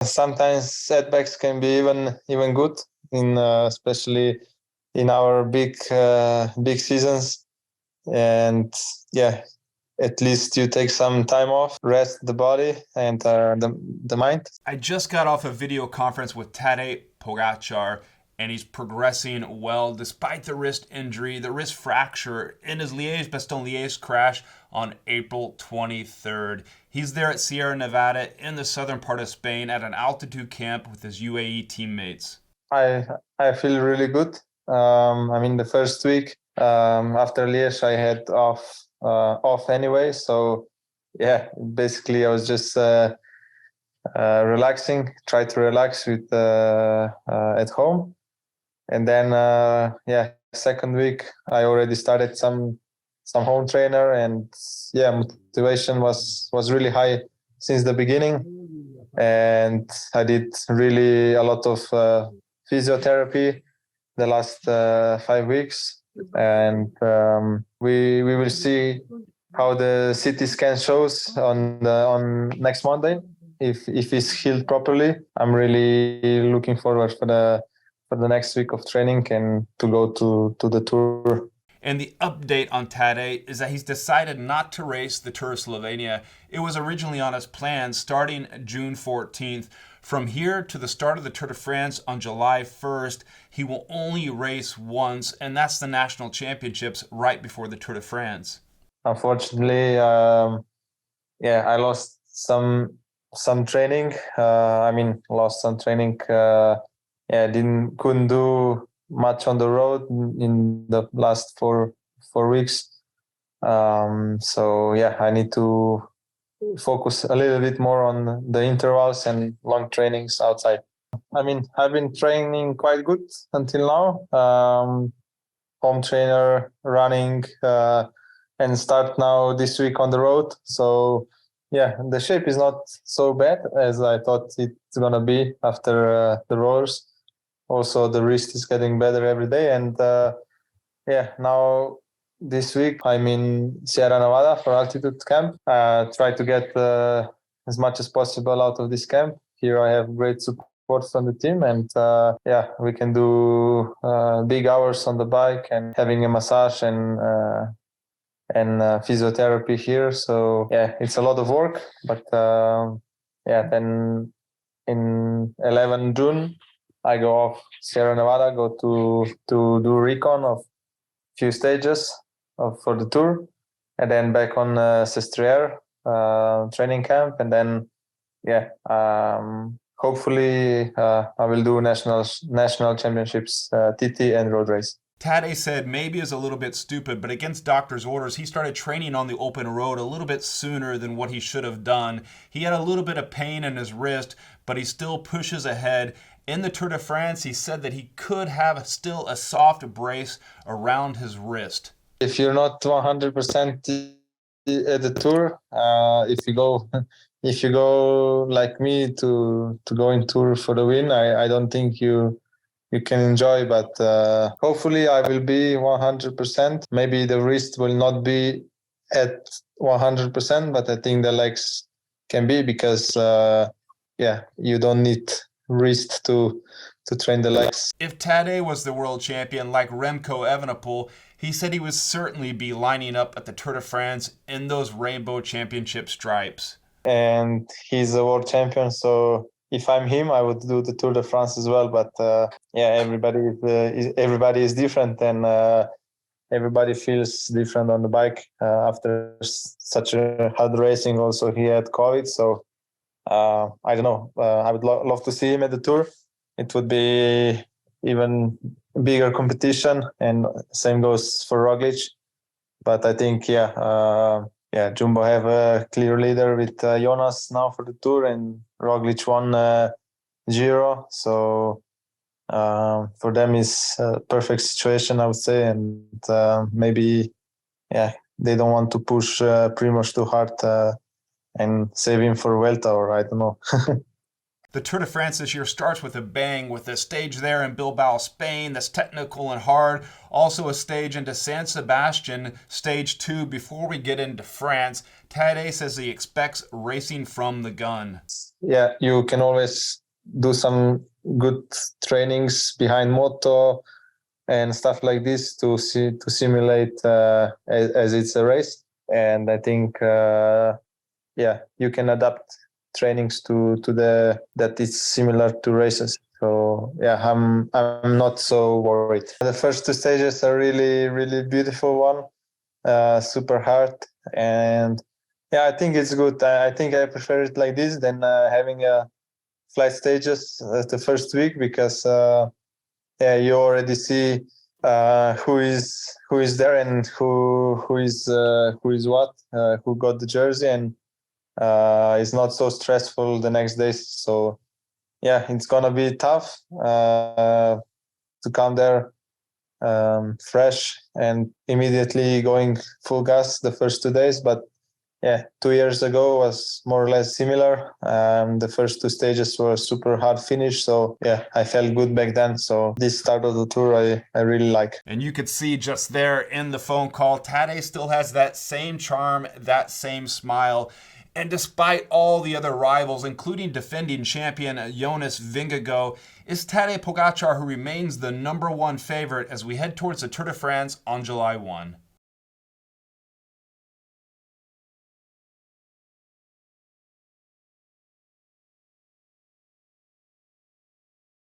Sometimes setbacks can be even good, in especially in our big seasons. And yeah, at least you take some time off, rest the body and the mind. I just got off a video conference with Tadej Pogacar, and he's progressing well despite the wrist injury, the wrist fracture in his Liège-Bastogne-Liège crash on April 23rd. He's there at Sierra Nevada in the southern part of Spain at an altitude camp with his UAE teammates. I feel really good. The first week after Liège, I had off anyway. So yeah, basically I was just relaxing, try to relax with at home. And then second week I already started some home trainer, and yeah, motivation was really high since the beginning. And I did really a lot of physiotherapy the last 5 weeks, and we will see how the CT scan shows on next Monday. If it's healed properly, I'm really looking forward for the next week of training and to go to the Tour. And the update on Tadej is that he's decided not to race the Tour of Slovenia. It was originally on his plan starting June 14th. From here to the start of the Tour de France on July 1st, he will only race once, and that's the national championships right before the Tour de France. Unfortunately, I lost some training. Lost some training. Couldn't do much on the road in the last four weeks. I need to focus a little bit more on the intervals and long trainings outside. I've been training quite good until now. Home trainer, running, and start now this week on the road. So yeah, the shape is not so bad as I thought it's gonna be after the rollers. Also, the wrist is getting better every day, and now this week I'm in Sierra Nevada for altitude camp. Try to get as much as possible out of this camp. Here I have great support from the team, and we can do big hours on the bike and having a massage and physiotherapy here. So yeah, it's a lot of work, but then in 11 June I go off Sierra Nevada, go to do recon of few stages for the Tour, and then back on Sestriere training camp, and then hopefully I will do national championships, TT and road race. Tadej said maybe is a little bit stupid, but against doctor's orders, he started training on the open road a little bit sooner than what he should have done. He had a little bit of pain in his wrist, but he still pushes ahead. In the Tour de France, he said that he could have still a soft brace around his wrist. If you're not 100% at the Tour, if you go like me to go in Tour for the win, I don't think you can enjoy, but hopefully I will be 100%. Maybe the wrist will not be at 100%, but I think the legs can be, because you don't need wrist to train the legs. If Tadej was the world champion like Remco Evenepoel, he said he would certainly be lining up at the Tour de France in those rainbow championship stripes. And he's a world champion, so if I'm him, I would do the Tour de France as well. But everybody is different, and everybody feels different on the bike. After such a hard racing, also he had COVID, so I don't know. I would love to see him at the Tour. It would be even bigger competition, and same goes for Roglic. But I think Jumbo have a clear leader with Jonas now for the Tour, and Roglic won Giro, so for them is a perfect situation, I would say. And maybe they don't want to push Primož too hard and save him for Vuelta, or I don't know. The Tour de France this year starts with a bang, with a stage there in Bilbao, Spain, that's technical and hard. Also a stage into San Sebastian, stage 2, before we get into France. Tadej says he expects racing from the gun. Yeah, you can always do some good trainings behind moto and stuff like this to simulate as it's a race. And I think you can adapt trainings to that it's similar to races. So yeah, I'm not so worried. The first two stages are really beautiful one, super hard, and yeah, I think it's good. I think I prefer it like this than having flat stages the first week, because you already see who is there and who is what, who got the jersey, and it's not so stressful the next days. So yeah, it's gonna be tough to come there fresh and immediately going full gas the first 2 days. But yeah, 2 years ago was more or less similar. The first two stages were super hard finish. So yeah, I felt good back then. So this start of the tour, I really like. And you could see just there in the phone call, Tadej still has that same charm, that same smile. And despite all the other rivals, including defending champion Jonas Vingegaard, it's Tadej Pogacar who remains the #1 favorite as we head towards the Tour de France on July 1.